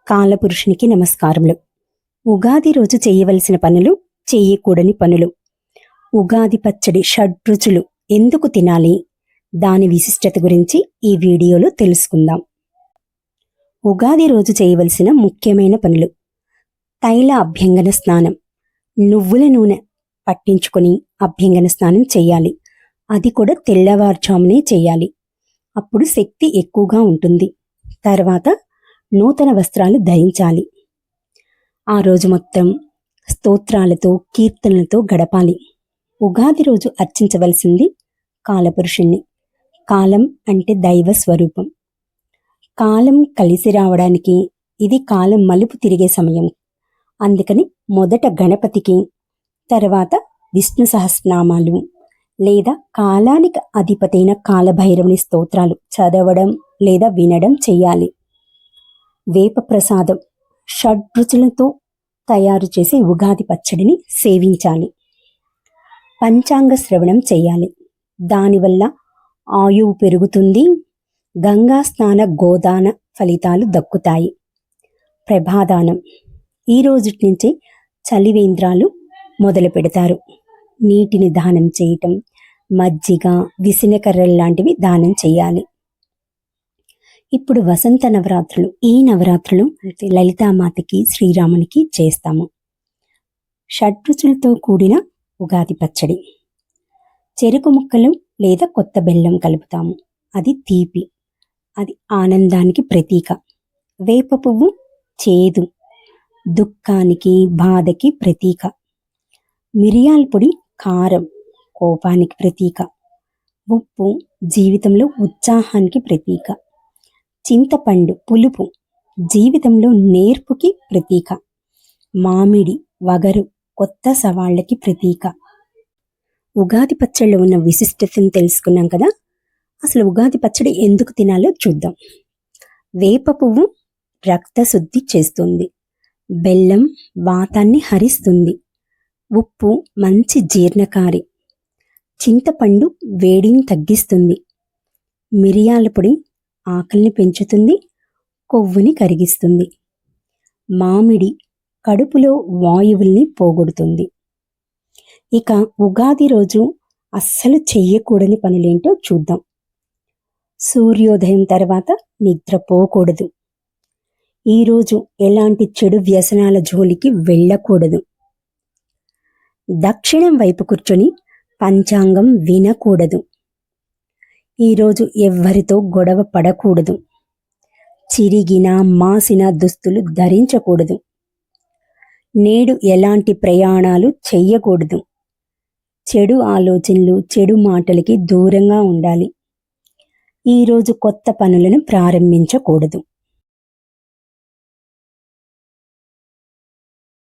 కాలపురుషునికి నమస్కారములు. ఉగాది రోజు చేయవలసిన పనులు, చేయకూడని పనులు. ఉగాది పచ్చడి షడ్రుచులు ఎందుకు తినాలి, దాని విశిష్టత గురించి ఈ వీడియోలో తెలుసుకుందాం. ఉగాది రోజు చేయవలసిన ముఖ్యమైన పనులు: తైల అభ్యంగన స్నానం. నువ్వుల నూనె పట్టించుకొని అభ్యంగన స్నానం చేయాలి. అది కూడా తెల్లవారుజామునే చేయాలి. అప్పుడు శక్తి ఎక్కువగా ఉంటుంది. తర్వాత నూతన వస్త్రాలు ధరించాలి. ఆ రోజు మొత్తం స్తోత్రాలతో, కీర్తనలతో గడపాలి. ఉగాది రోజు అర్చించవలసింది కాలపురుషుణ్ణి. కాలం అంటే దైవ స్వరూపం. కాలం కలిసి రావడానికి ఇది కాలం మలుపు తిరిగే సమయం. అందుకని మొదట గణపతికి, తర్వాత విష్ణు సహస్రనామాలు లేదా కాలానికి అధిపతైన కాలభైరవుని స్తోత్రాలు చదవడం లేదా వినడం చెయ్యాలి. వేప ప్రసాదం, షడ్రుచులతో తయారు చేసే ఉగాది పచ్చడిని సేవించాలి. పంచాంగ శ్రవణం చేయాలి. దానివల్ల ఆయువు పెరుగుతుంది. గంగా స్నాన గోదాన ఫలితాలు దక్కుతాయి. ప్రభాదానం. ఈ రోజు నుంచి చలివేంద్రాలు మొదలు పెడతారు. నీటిని దానం చేయటం, మజ్జిగ, విసనకర్రలు లాంటివి దానం చేయాలి. ఇప్పుడు వసంత నవరాత్రులు. ఈ నవరాత్రులు లలితామాతకి, శ్రీరామునికి చేస్తాము. షడ్రుచులతో కూడిన ఉగాది పచ్చడి. చెరుకు ముక్కలు లేదా కొత్త బెల్లం కలుపుతాము. అది తీపి, అది ఆనందానికి ప్రతీక. వేప పువ్వు చేదు, దుఃఖానికి, బాధకి ప్రతీక. మిరియాల పొడి కారం, కోపానికి ప్రతీక. ఉప్పు జీవితంలో ఉత్సాహానికి ప్రతీక. చింతపండు పులుపు జీవితంలో నేర్పుకి ప్రతీక. మామిడి వగరు కొత్త సవాళ్ళకి ప్రతీక. ఉగాది పచ్చడిలో ఉన్న విశిష్టతను తెలుసుకున్నాం కదా. అసలు ఉగాది పచ్చడి ఎందుకు తినాలో చూద్దాం. వేప పువ్వు రక్తశుద్ధి చేస్తుంది. బెల్లం వాతాన్ని హరిస్తుంది. ఉప్పు మంచి జీర్ణకారి. చింతపండు వేడిని తగ్గిస్తుంది. మిరియాల పొడి ఆకలిని పెంచుతుంది, కొవ్వుని కరిగిస్తుంది. మామిడి కడుపులో వాయువుల్ని పోగొడుతుంది. ఇక ఉగాది రోజు అస్సలు చెయ్యకూడని పనులేంటో చూద్దాం. సూర్యోదయం తర్వాత నిద్రపోకూడదు. ఈరోజు ఎలాంటి చెడు వ్యసనాల జోలికి వెళ్ళకూడదు. దక్షిణం వైపు కూర్చొని పంచాంగం వినకూడదు. ఈరోజు ఎవ్వరితో గొడవ పడకూడదు. చిరిగిన మాసిన దుస్తులు ధరించకూడదు. నేడు ఎలాంటి ప్రయాణాలు చెయ్యకూడదు. చెడు ఆలోచనలు, చెడు మాటలకి దూరంగా ఉండాలి. ఈరోజు కొత్త పనులను ప్రారంభించకూడదు.